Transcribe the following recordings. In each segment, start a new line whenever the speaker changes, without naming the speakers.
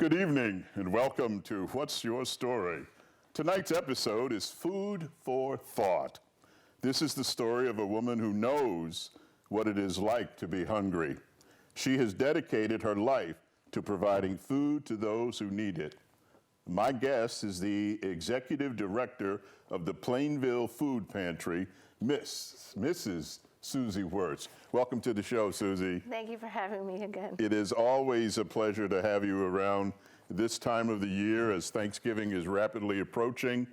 Good evening and welcome to What's Your Story? Tonight's episode is Food for Thought. This is the story of a woman who knows what it is like to be hungry. She has dedicated her life to providing food to those who need it. My guest is the executive director of the Plainville Food Pantry, Mrs. Susie Woerz. Welcome to the show, Susie.
Thank you for having me again.
It is always a pleasure to have you around this time of the year as Thanksgiving is rapidly approaching.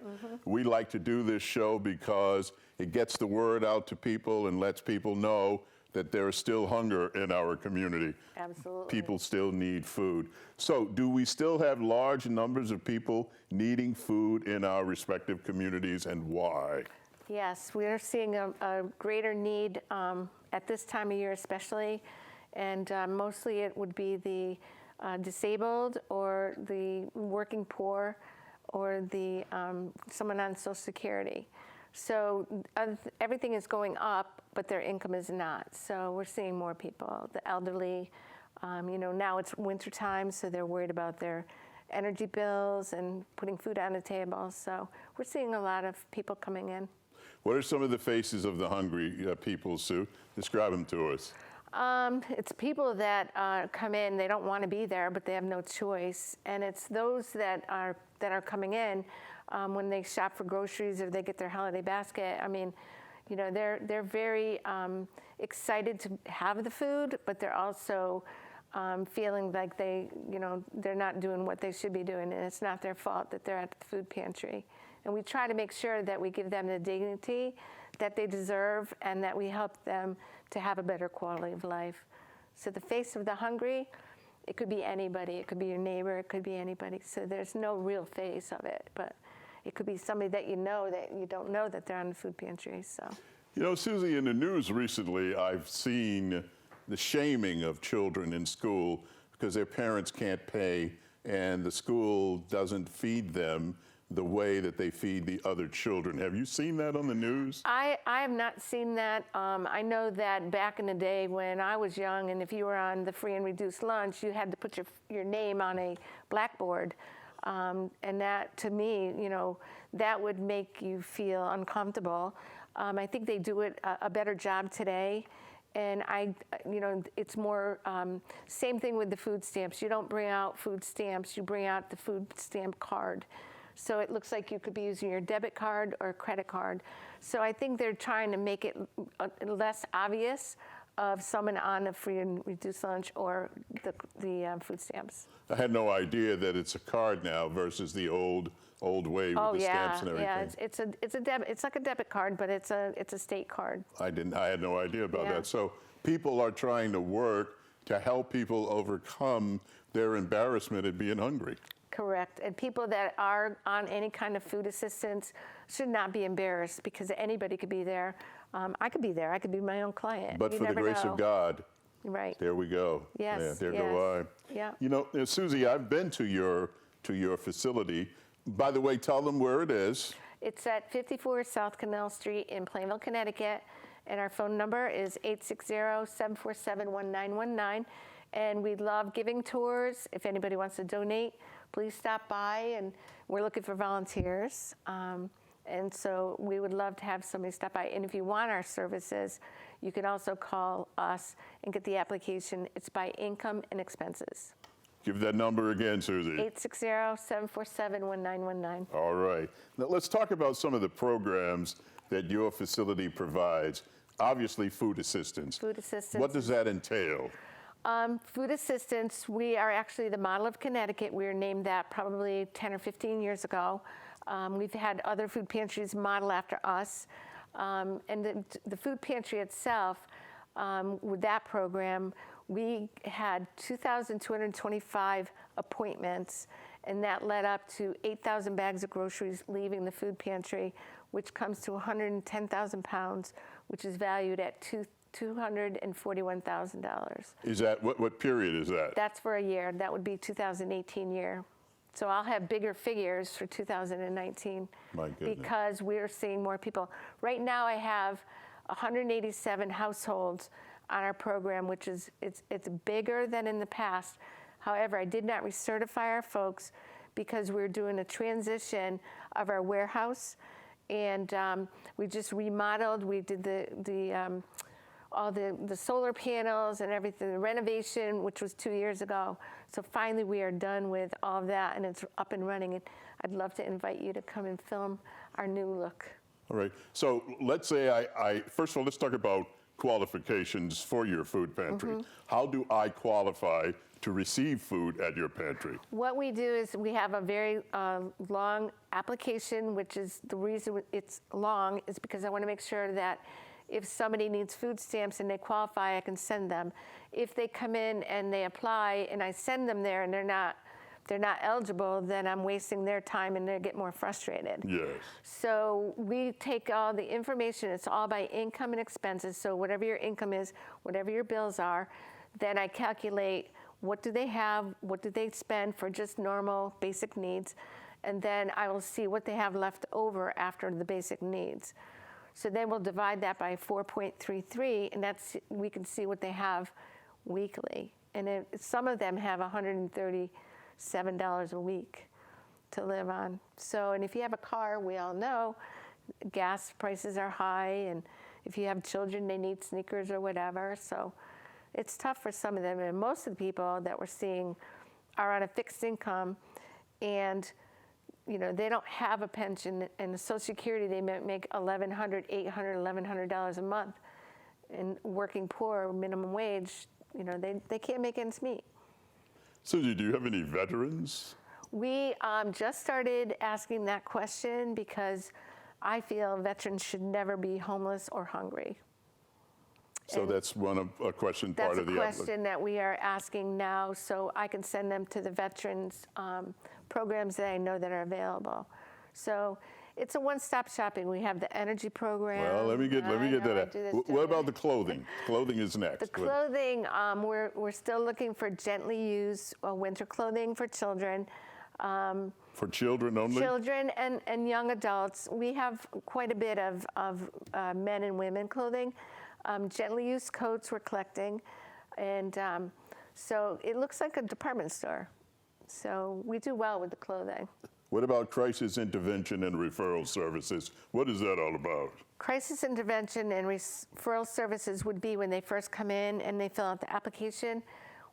We like to do this show because it gets the word out to people and lets people know that there is still hunger in our community.
Absolutely.
People still need food. So do we still have large numbers of people needing food in our respective communities, and why?
Yes, we are seeing a greater need at this time of year especially, and mostly it would be the disabled or the working poor or the someone on Social Security. So everything is going up, but their income is not. So we're seeing more people, the elderly. Now it's winter time, so they're worried about their energy bills and putting food on the table. So we're seeing a lot of people coming in.
What are some of the faces of the hungry people, Sue? Describe them to us.
It's people that come in, they don't want to be there, but they have no choice. And it's those that are coming in when they shop for groceries or they get their holiday basket. I mean, they're very excited to have the food, but they're also feeling like they're not doing what they should be doing, and it's not their fault that they're at the food pantry. And we try to make sure that we give them the dignity that they deserve and that we help them to have a better quality of life. So the face of the hungry, it could be anybody. It could be your neighbor. It could be anybody. So there's no real face of it, but it could be somebody that you don't know that they're on the food pantry. So,
Susie, in the news recently, I've seen the shaming of children in school because their parents can't pay and the school doesn't feed them the way that they feed the other children. Have you seen that on the news?
I have not seen that. I know that back in the day when I was young, and if you were on the free and reduced lunch, you had to put your name on a blackboard. And that, to me, that would make you feel uncomfortable. I think they do a better job today. And it's more, same thing with the food stamps. You don't bring out food stamps, you bring out the food stamp card. So it looks like you could be using your debit card or credit card. So I think they're trying to make it less obvious of someone on a free and reduced lunch or the food stamps.
I had no idea that it's a card now versus the old way with the stamps and everything.
Yeah, it's like a debit card, but it's a state card.
I had no idea about that. So people are trying to work to help people overcome their embarrassment at being hungry.
Correct. And people that are on any kind of food assistance should not be embarrassed because anybody could be there. I could be there. I could be my own client.
But for the grace of God,
right?
There we go.
Yes.
There go I.
Yeah.
Susie, I've been to your facility. By the way, tell them where it is.
It's at 54 South Canal Street in Plainville, Connecticut, and our phone number is 860-747-1919. And we love giving tours. If anybody wants to donate, please stop by, and we're looking for volunteers. And so we would love to have somebody stop by. And if you want our services, you can also call us and get the application. It's by income and expenses.
Give that number again, Susie.
860-747-1919.
All right. Now let's talk about some of the programs that your facility provides. Obviously, food assistance.
Food assistance.
What does that entail?
Food assistance, we are actually the model of Connecticut. We were named that probably 10 or 15 years ago. We've had other food pantries model after us. And the food pantry itself, with that program, we had 2,225 appointments, and that led up to 8,000 bags of groceries leaving the food pantry, which comes to 110,000 pounds, which is valued at $241,000.
Is that, what period is that?
That's for a year. That would be 2018 year. So I'll have bigger figures for 2019.
My goodness.
Because we're seeing more people. Right now I have 187 households on our program, which is, it's bigger than in the past. However, I did not recertify our folks because we're doing a transition of our warehouse, and we just remodeled. We did all the solar panels and everything, the renovation, which was 2 years ago. So finally we are done with all of that, and it's up and running. And I'd love to invite you to come and film our new look.
All right. So let's say first of all, let's talk about qualifications for your food pantry. How do I qualify to receive food at your pantry?
What we do is we have a very long application, which is the reason it's long is because I want to make sure that if somebody needs food stamps and they qualify, I can send them. If they come in and they apply and I send them there and they're not eligible, then I'm wasting their time and they get more frustrated.
Yes.
So we take all the information, it's all by income and expenses. So whatever your income is, whatever your bills are, then I calculate what do they have, what do they spend for just normal basic needs, and then I will see what they have left over after the basic needs. So then we'll divide that by 4.33, and we can see what they have weekly. And some of them have $137 a week to live on. So, and if you have a car, we all know gas prices are high, and if you have children, they need sneakers or whatever. So it's tough for some of them. And most of the people that we're seeing are on a fixed income, and they don't have a pension, and Social Security, they might make $1,100, $800, $1,100 a month. And working poor, minimum wage, they can't make ends meet.
Susie, do you have any veterans?
We just started asking that question because I feel veterans should never be homeless or hungry.
So that's a question part of the
That's a question that we are asking now, so I can send them to the veterans programs that I know that are available. So it's a one-stop shopping. We have the energy program.
Well, let me get to that. What about the clothing? Clothing is next.
The clothing, we're still looking for gently used winter clothing for children.
For children only?
Children and young adults. We have quite a bit of men and women clothing. Gently used coats we're collecting, and so it looks like a department store. So we do well with the clothing.
What about crisis intervention and referral services? What is that all about?
Crisis intervention and referral services would be when they first come in and they fill out the application.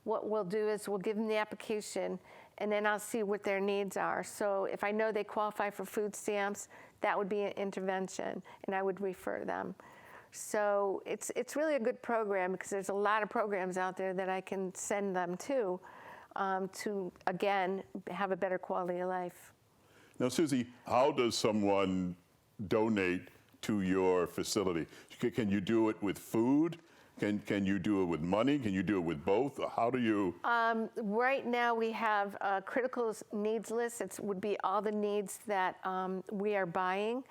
What we'll do is we'll give them the application, and then I'll see what their needs are. So if I know they qualify for food stamps, that would be an intervention, and I would refer them. So it's really a good program because there's a lot of programs out there that I can send them to again, have a better quality of life.
Now, Susie, how does someone donate to your facility? Can you do it with food? Can you do it with money? Can you do it with both? How do you?
Right now we have a critical needs list. It would be all the needs that we are buying.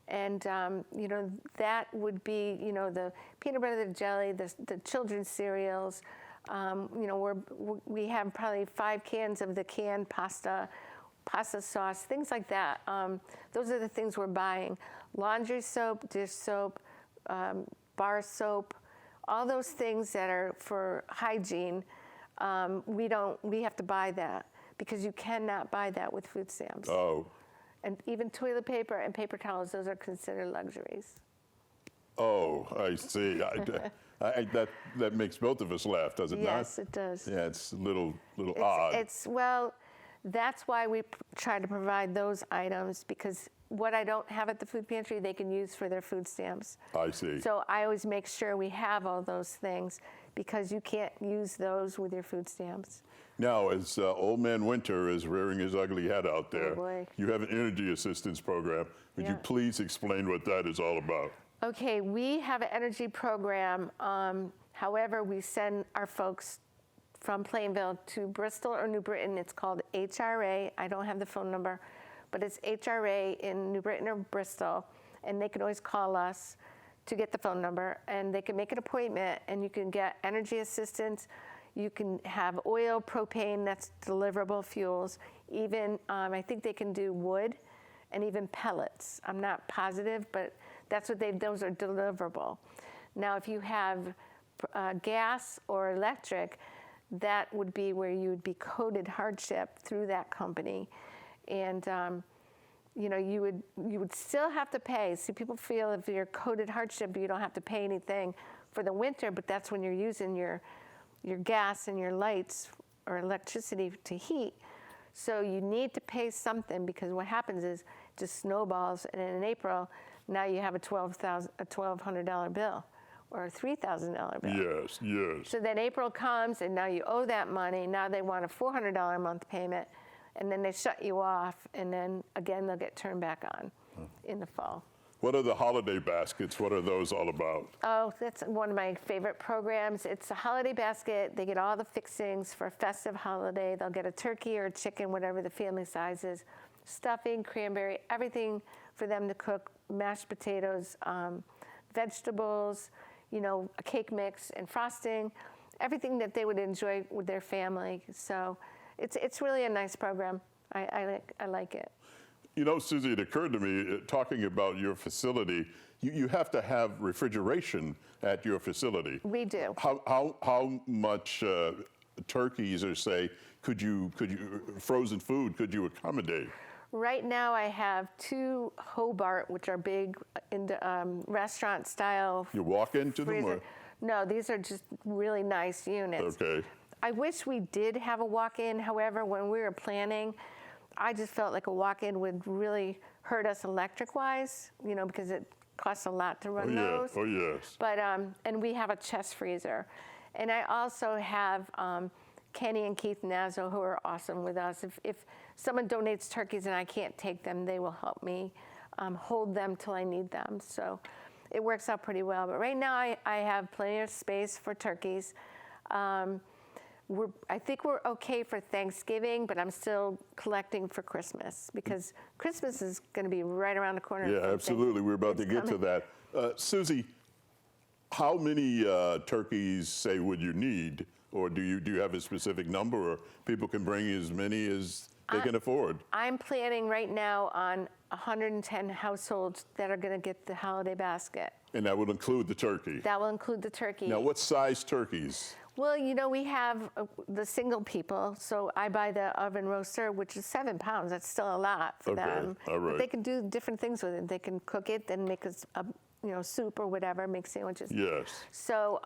And, that would be, the peanut butter, the jelly, the children's cereals. We have probably 5 cans of the canned pasta sauce, things like that. Those are the things we're buying. Laundry soap, dish soap, bar soap, all those things that are for hygiene. We have to buy that because you cannot buy that with food stamps.
Oh.
And even toilet paper and paper towels, those are considered luxuries.
Oh, I see. That makes both of us laugh, does it not?
Yes, it does.
Yeah, it's a little odd.
Well, that's why we try to provide those items, because what I don't have at the food pantry, they can use for their food stamps.
I see.
So I always make sure we have all those things, because you can't use those with your food stamps.
Now, as Old Man Winter is rearing his ugly head out there,
boy.
You have an energy assistance program. Would you please explain what that is all about?
Okay, we have an energy program. However, we send our folks from Plainville to Bristol or New Britain. It's called HRA. I don't have the phone number, but it's HRA in New Britain or Bristol, and they can always call us to get the phone number, and they can make an appointment, and you can get energy assistance. You can have oil, propane, that's deliverable fuels. Even, I think they can do wood and even pellets. I'm not positive, but that's what those are deliverable. Now, if you have gas or electric, that would be where you would be coded hardship through that company. And you would still have to pay. See, people feel if you're coded hardship, you don't have to pay anything for the winter, but that's when you're using your gas and your lights or electricity to heat. So you need to pay something, because what happens is it just snowballs, and in April, now you have a $1,200 bill or a $3,000 bill.
Yes, yes.
So then April comes, and now you owe that money. Now they want a $400 a month payment, and then they shut you off, and then again they'll get turned back on in the fall.
What are the holiday baskets? What are those all about?
Oh, that's one of my favorite programs. It's a holiday basket. They get all the fixings for a festive holiday. They'll get a turkey or a chicken, whatever the family size is, stuffing, cranberry, everything for them to cook, mashed potatoes, vegetables, a cake mix and frosting, everything that they would enjoy with their family. So it's really a nice program. I like it.
Susie, it occurred to me, talking about your facility, you have to have refrigeration at your facility.
We do.
How much turkeys, or say, frozen food could you accommodate?
Right now I have 2 Hobart, which are big restaurant style.
You walk into them? Or?
No, these are just really nice units.
Okay.
I wish we did have a walk-in. However, when we were planning, I just felt like a walk-in would really hurt us electric-wise, because it costs a lot to run those.
Oh, yes.
But, and we have a chest freezer. And I also have Kenny and Keith Nazo, who are awesome with us. If someone donates turkeys and I can't take them, they will help me hold them till I need them. So it works out pretty well. But right now I have plenty of space for turkeys. I think we're okay for Thanksgiving, but I'm still collecting for Christmas, because Christmas is going to be right around the corner.
Yeah, absolutely. We're about to get to that. Susie, how many turkeys, say, would you need? Or do you have a specific number, or people can bring as many as they can afford? I'm
planning right now on 110 households that are going to get the holiday basket.
And that will include the turkey?
That will include the turkey.
Now, what size turkeys?
Well, we have the single people, so I buy the oven roaster, which is 7 pounds. That's still a lot for them.
All right.
But they can do different things with it. They can cook it, then make a soup or whatever, make sandwiches.
Yes.
So,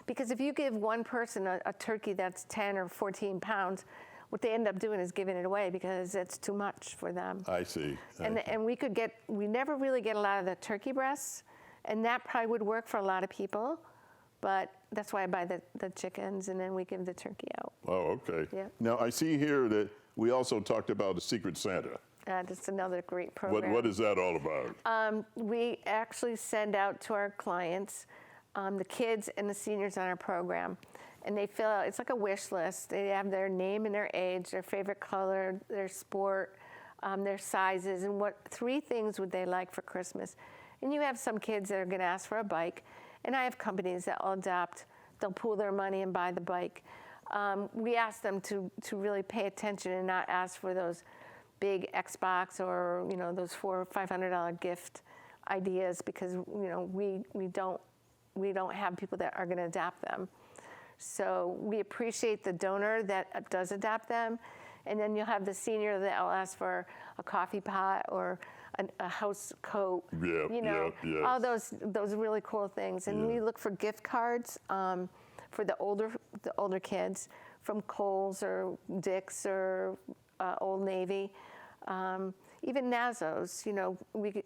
because if you give one person a turkey that's 10 or 14 pounds, what they end up doing is giving it away, because it's too much for them.
I see.
And we never really get a lot of the turkey breasts, and that probably would work for a lot of people. But that's why I buy the chickens, and then we give the turkey out.
Oh, okay.
Yeah.
Now, I see here that we also talked about a Secret Santa.
That's another great program.
What is that all about?
We actually send out to our clients the kids and the seniors on our program, and they fill out, it's like a wish list. They have their name and their age, their favorite color, their sport, their sizes, and what 3 things would they like for Christmas. And you have some kids that are going to ask for a bike. And I have companies that will adopt, they'll pool their money and buy the bike. We ask them to really pay attention and not ask for those big Xbox or those $400 or $500 gift ideas, because we don't have people that are going to adopt them. So we appreciate the donor that does adopt them, and then you'll have the senior that will ask for a coffee pot or a house coat, all those really cool things. And we look for gift cards for the older kids from Kohl's or Dick's or Old Navy, even Nazo's,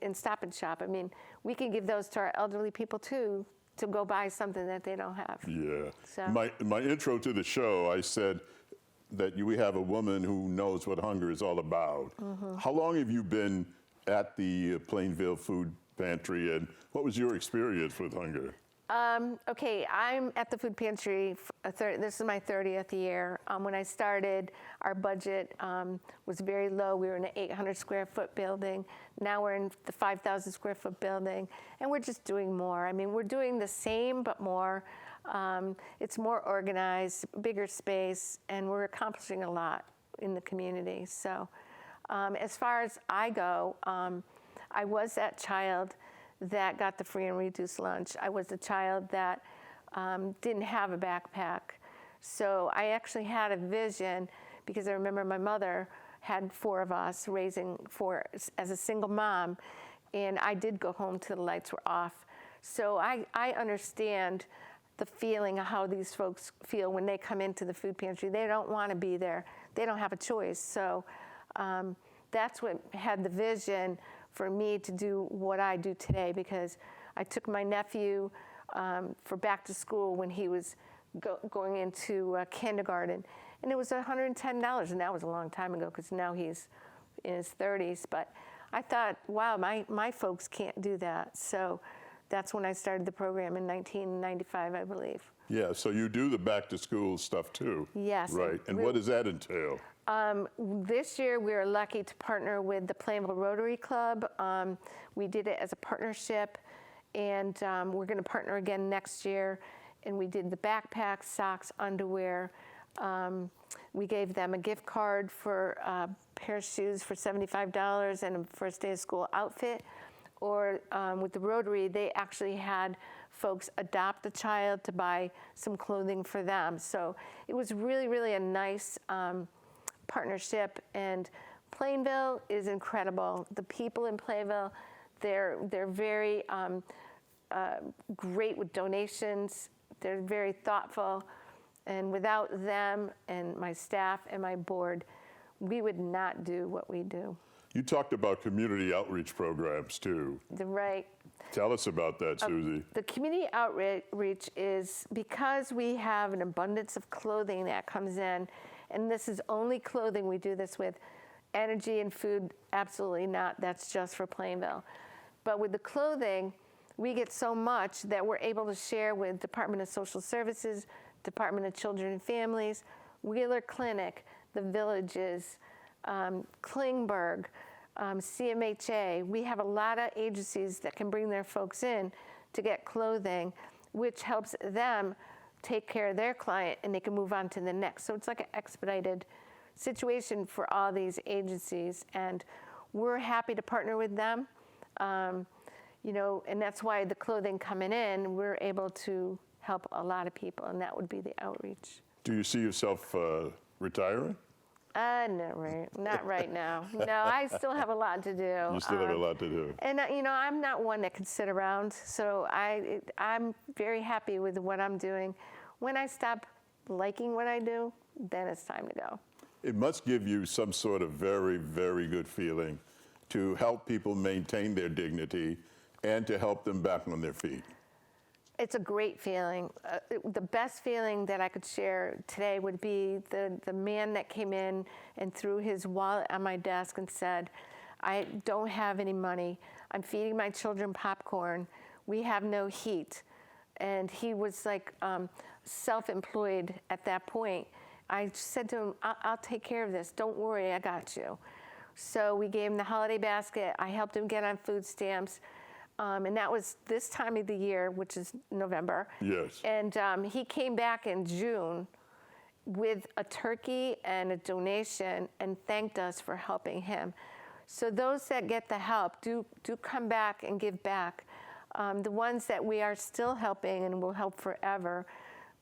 and Stop and Shop. I mean, we can give those to our elderly people too, to go buy something that they don't have.
Yeah.
So.
My intro to the show, I said that we have a woman who knows what hunger is all about. Mm-hmm. How long have you been at the Plainville Food Pantry, and what was your experience with hunger?
Okay, I'm at the food pantry. This is my 30th year. When I started, our budget was very low. We were in an 800 square foot building. Now we're in the 5,000 square foot building, and we're just doing more. I mean, we're doing the same but more. It's more organized, bigger space, and we're accomplishing a lot in the community. So. As far as I go, I was that child that got the free and reduced lunch. I was the child that didn't have a backpack. So I actually had a vision, because I remember my mother had 4 of us, raising 4 as a single mom, and I did go home till the lights were off. So I understand the feeling of how these folks feel when they come into the food pantry. They don't want to be there. They don't have a choice. So that's what had the vision for me to do what I do today, because I took my nephew for back to school when he was going into kindergarten, and it was $110, and that was a long time ago, because now he's in his 30s. But I thought, wow, my folks can't do that. So that's when I started the program in 1995, I believe.
Yeah, so you do the back to school stuff too.
Yes.
Right, and what does that entail?
This year we were lucky to partner with the Plainville Rotary Club. We did it as a partnership, and we're going to partner again next year. And we did the backpacks, socks, underwear. We gave them a gift card for a pair of shoes for $75 and a first day of school outfit. Or with the Rotary, they actually had folks adopt a child to buy some clothing for them. So it was really, really a nice partnership. And Plainville is incredible. The people in Plainville, they're very great with donations. They're very thoughtful. And without them and my staff and my board, we would not do what we do.
You talked about community outreach programs too.
Right.
Tell us about that, Susie.
The community outreach is because we have an abundance of clothing that comes in, and this is only clothing we do this with. Energy and food, absolutely not. That's just for Plainville. But with the clothing, we get so much that we're able to share with Department of Social Services, Department of Children and Families, Wheeler Clinic, the Villages, Klingberg, CMHA. We have a lot of agencies that can bring their folks in to get clothing, which helps them take care of their client, and they can move on to the next. So it's like an expedited situation for all these agencies, and we're happy to partner with them. You know, and that's why the clothing coming in, we're able to help a lot of people, and that would be the outreach.
Do you see yourself retiring?
No, not right now. No, I still have a lot to do.
You still have a lot to do.
And you know, I'm not one that can sit around, so I'm very happy with what I'm doing. When I stop liking what I do, then it's time to go.
It must give you some sort of very, very good feeling to help people maintain their dignity and to help them back on their feet.
It's a great feeling. The best feeling that I could share today would be the man that came in and threw his wallet on my desk and said, I don't have any money. I'm feeding my children popcorn. We have no heat. And he was like self-employed at that point. I said to him, I'll take care of this. Don't worry, I got you. So we gave him the holiday basket. I helped him get on food stamps. And that was this time of the year, which is November.
Yes.
And he came back in June with a turkey and a donation and thanked us for helping him. So those that get the help, do come back and give back. The ones that we are still helping and will help forever,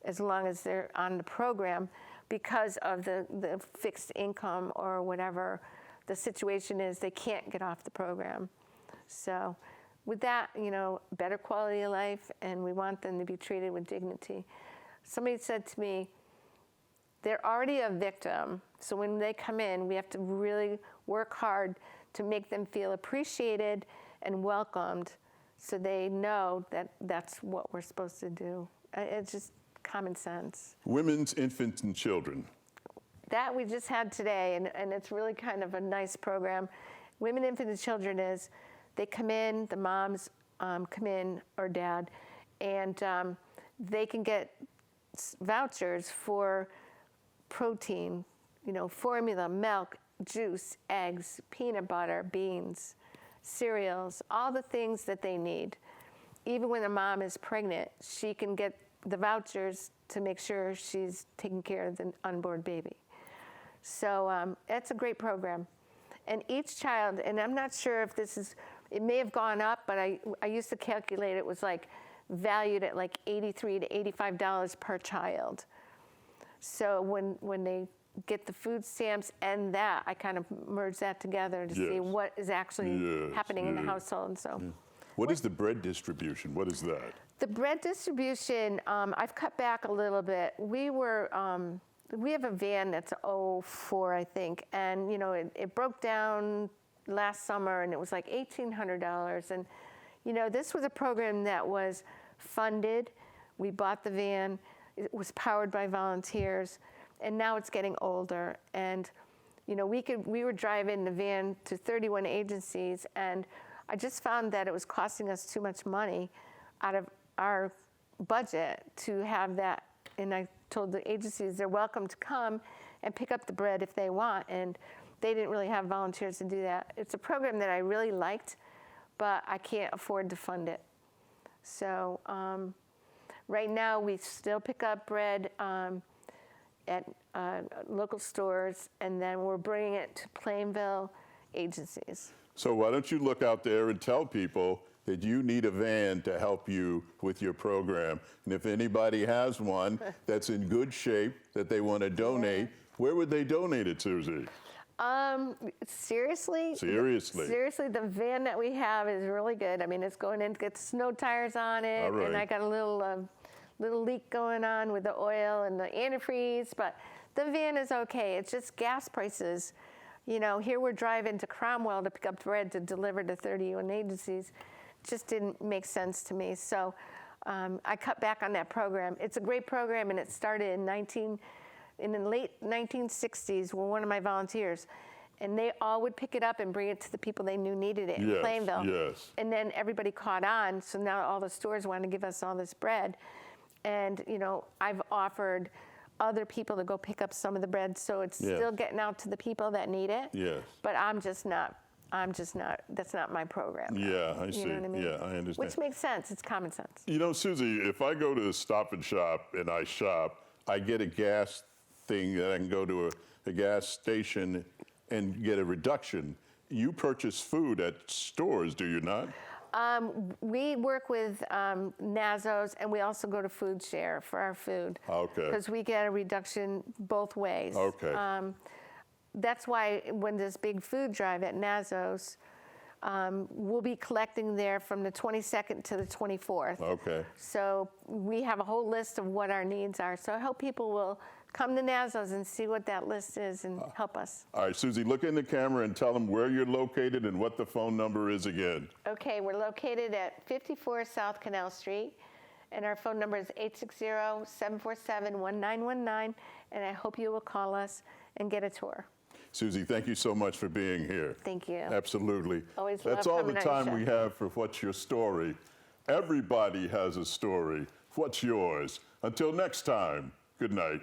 as long as they're on the program, because of the fixed income or whatever the situation is, they can't get off the program. So with that, you know, better quality of life, and we want them to be treated with dignity. Somebody said to me, they're already a victim, so when they come in, we have to really work hard to make them feel appreciated and welcomed, so they know that that's what we're supposed to do. It's just common sense.
Women's, infants, and children.
That we just had today, and it's really kind of a nice program. Women, infants, and children is, they come in, the moms come in, or dad, and they can get vouchers for protein, you know, formula, milk, juice, eggs, peanut butter, beans, cereals, all the things that they need. Even when a mom is pregnant, she can get the vouchers to make sure she's taking care of the unborn baby. So it's a great program. And each child, and I'm not sure if this is, it may have gone up, but I used to calculate it was like valued at like $83 to $85 per child. So when they get the food stamps and that, I kind of merge that together to see
Yes.
what is actually
Yes,
happening in the
yes.
household. So.
What is the bread distribution? What is that?
The bread distribution, I've cut back a little bit. We have a van that's 04, I think, and it broke down last summer, and it was like $1,800. And this was a program that was funded. We bought the van. It was powered by volunteers, and now it's getting older. And we were driving the van to 31 agencies, and I just found that it was costing us too much money out of our budget to have that. And I told the agencies they're welcome to come and pick up the bread if they want. And they didn't really have volunteers to do that. It's a program that I really liked, but I can't afford to fund it. So right now we still pick up bread at local stores, and then we're bringing it to Plainville agencies.
So why don't you look out there and tell people that you need a van to help you with your program. And if anybody has one that's in good shape that they want to donate, where would they donate it, Susie?
Seriously, the van that we have is really good. I mean, it's going in to get snow tires on it,
All right.
and I got a little leak going on with the oil and the antifreeze, but the van is okay. It's just gas prices. Here we're driving to Cromwell to pick up bread to deliver to 31 agencies. Just didn't make sense to me. So I cut back on that program. It's a great program, and it started in the late 1960s with one of my volunteers. And they all would pick it up and bring it to the people they knew needed it in Plainville.
Yes.
And then everybody caught on, so now all the stores want to give us all this bread. And I've offered other people to go pick up some of the bread, so it's still getting out to the people that need it.
Yes.
But I'm just not, that's not my program.
Yeah, I see.
You know what I mean?
Yeah, I understand.
Which makes sense, it's common sense.
Susie, if I go to Stop and Shop and I shop, I get a gas thing that I can go to a gas station and get a reduction. You purchase food at stores, do you not?
We work with Nazos, and we also go to Food Share for our food.
Okay.
Because we get a reduction both ways.
Okay.
That's why when this big food drive at Nazos, we'll be collecting there from the 22nd to the 24th.
Okay.
So we have a whole list of what our needs are. So I hope people will come to Nazos and see what that list is and help us.
All right, Susie, look in the camera and tell them where you're located and what the phone number is again.
Okay, we're located at 54 South Canal Street, and our phone number is 860-747-1919, and I hope you will call us and get a tour.
Susie, thank you so much for being here.
Thank you.
Absolutely.
Always
That's
love
all the
coming on your
time
show.
we have for What's Your Story. Everybody has a story. What's yours? Until next time, good night.